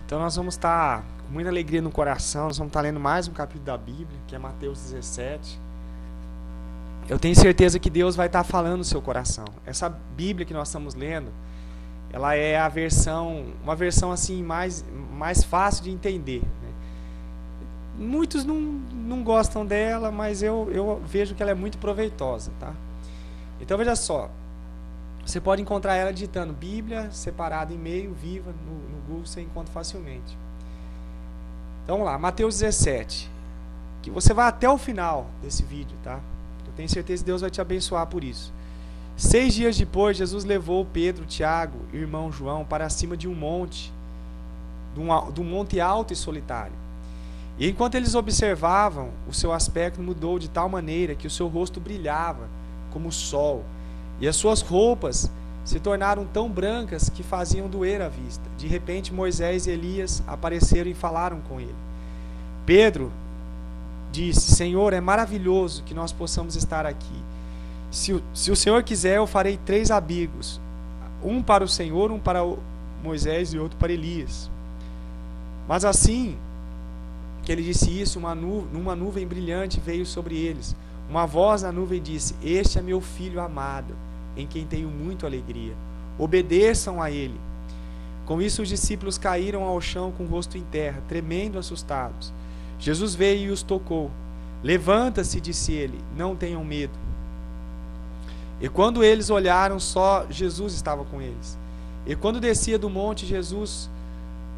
Então nós vamos estar com muita alegria no coração, nós vamos estar lendo mais um capítulo da Bíblia, que é Mateus 17. Eu tenho certeza que Deus vai estar falando no seu coração. Essa Bíblia que nós estamos lendo, ela é uma versão assim mais fácil de entender, né? Muitos não gostam dela, mas eu vejo que ela é muito proveitosa, tá? Então veja só, você pode encontrar ela digitando Bíblia separada em meio, viva, no Google você encontra facilmente. Então vamos lá, Mateus 17, que você vai até o final desse vídeo, tá? Eu tenho certeza que Deus vai te abençoar por isso. 6 dias depois, Jesus levou Pedro, Tiago e o irmão João para cima de um monte, de um monte alto e solitário. E enquanto eles observavam, o seu aspecto mudou de tal maneira que o seu rosto brilhava como o sol, e as suas roupas se tornaram tão brancas que faziam doer a vista. De repente, Moisés e Elias apareceram e falaram com ele. Pedro disse: Senhor, é maravilhoso que nós possamos estar aqui. Se o Senhor quiser, eu farei 3 abrigos, um para o Senhor, um para Moisés e outro para Elias. Mas assim que ele disse isso, uma nuvem brilhante veio sobre eles. Uma voz na nuvem disse: Este é meu filho amado, em quem tenho muito alegria. Obedeçam a ele. Com isso, os discípulos caíram ao chão com o rosto em terra, tremendo, assustados. Jesus veio e os tocou. Levanta-se, disse ele, não tenham medo. E quando eles olharam, só Jesus estava com eles. E quando descia do monte, Jesus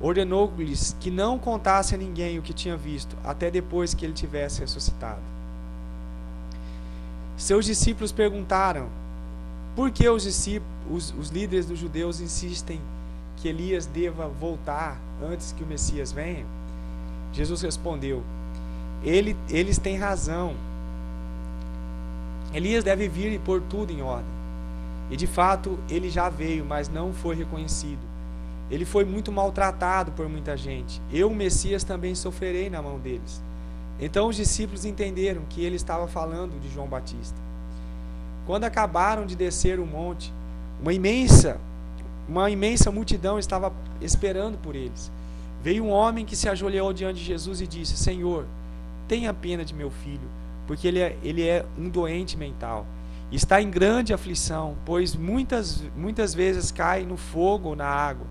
ordenou-lhes que não contassem a ninguém o que tinha visto, até depois que ele tivesse ressuscitado. Seus discípulos perguntaram: por que os líderes dos judeus insistem que Elias deva voltar antes que o Messias venha? Jesus respondeu: eles têm razão. Elias deve vir e pôr tudo em ordem. E de fato ele já veio, mas não foi reconhecido. Ele foi muito maltratado por muita gente. Eu, o Messias, também sofrerei na mão deles. Então os discípulos entenderam que ele estava falando de João Batista. Quando acabaram de descer o monte, uma imensa multidão estava esperando por eles. Veio um homem que se ajoelhou diante de Jesus e disse: Senhor, tenha pena de meu filho, porque ele é um doente mental. Está em grande aflição, pois muitas vezes cai no fogo ou na água.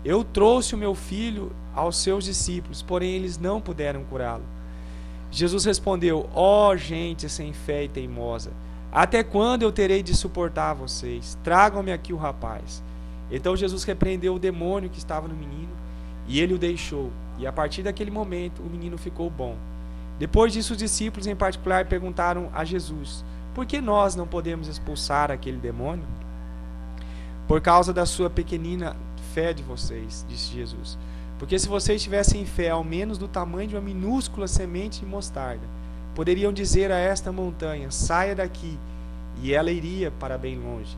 Eu trouxe o meu filho aos seus discípulos, porém eles não puderam curá-lo. Jesus respondeu: ó gente sem fé e teimosa, até quando eu terei de suportar vocês? Tragam-me aqui o rapaz. Então Jesus repreendeu o demônio que estava no menino, e ele o deixou. E a partir daquele momento o menino ficou bom. Depois disso, os discípulos em particular perguntaram a Jesus: por que nós não podemos expulsar aquele demônio? Por causa da sua pequenina fé de vocês, disse Jesus. Porque se vocês tivessem fé ao menos do tamanho de uma minúscula semente de mostarda, poderiam dizer a esta montanha: saia daqui, e ela iria para bem longe.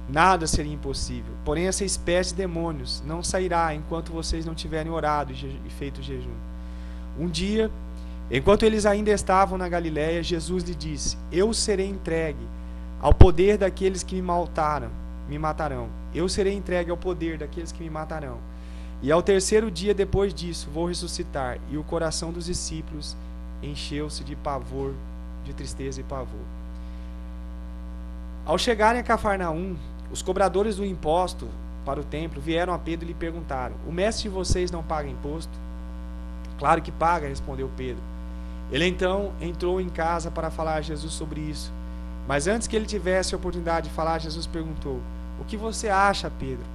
Nada seria impossível. Porém essa espécie de demônios não sairá enquanto vocês não tiverem orado e feito jejum. Um dia, enquanto eles ainda estavam na Galiléia, Jesus lhe disse: eu serei entregue ao poder daqueles que me matarão. Eu serei entregue ao poder daqueles que me matarão. E ao terceiro dia depois disso vou ressuscitar. E o coração dos discípulos encheu-se de pavor, de tristeza e pavor. Ao chegarem a Cafarnaum, os cobradores do imposto para o templo vieram a Pedro e lhe perguntaram: o mestre de vocês não paga imposto? Claro que paga, respondeu Pedro. Ele então entrou em casa para falar a Jesus sobre isso. Mas antes que ele tivesse a oportunidade de falar, Jesus perguntou: o que você acha, Pedro?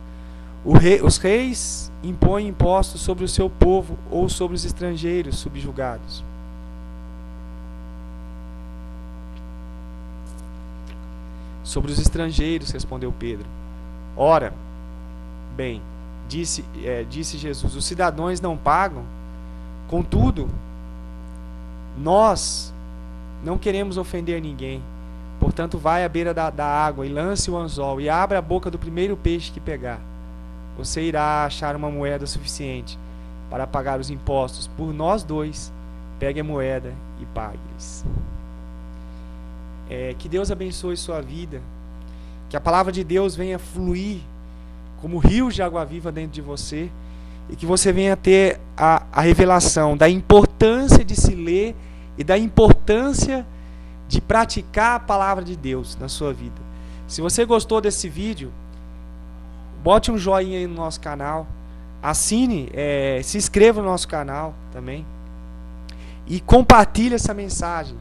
Os reis impõem impostos sobre o seu povo ou sobre os estrangeiros subjugados? Sobre os estrangeiros, respondeu Pedro. Ora, bem, disse Jesus, os cidadãos não pagam? Contudo, nós não queremos ofender ninguém. Portanto, vai à beira da água e lance o anzol e abra a boca do primeiro peixe que pegar. Você irá achar uma moeda suficiente para pagar os impostos. Por nós dois, pegue a moeda e pague-lhes. Que Deus abençoe sua vida. Que a palavra de Deus venha fluir como rios de água viva dentro de você. e que você venha ter a revelação da importância de se ler e da importância de praticar a palavra de Deus na sua vida. Se você gostou desse vídeo, bote um joinha aí no nosso canal, assine, se inscreva no nosso canal também e compartilhe essa mensagem,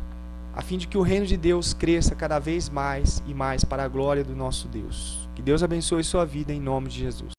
a fim de que o reino de Deus cresça cada vez mais e mais para a glória do nosso Deus. Que Deus abençoe sua vida em nome de Jesus.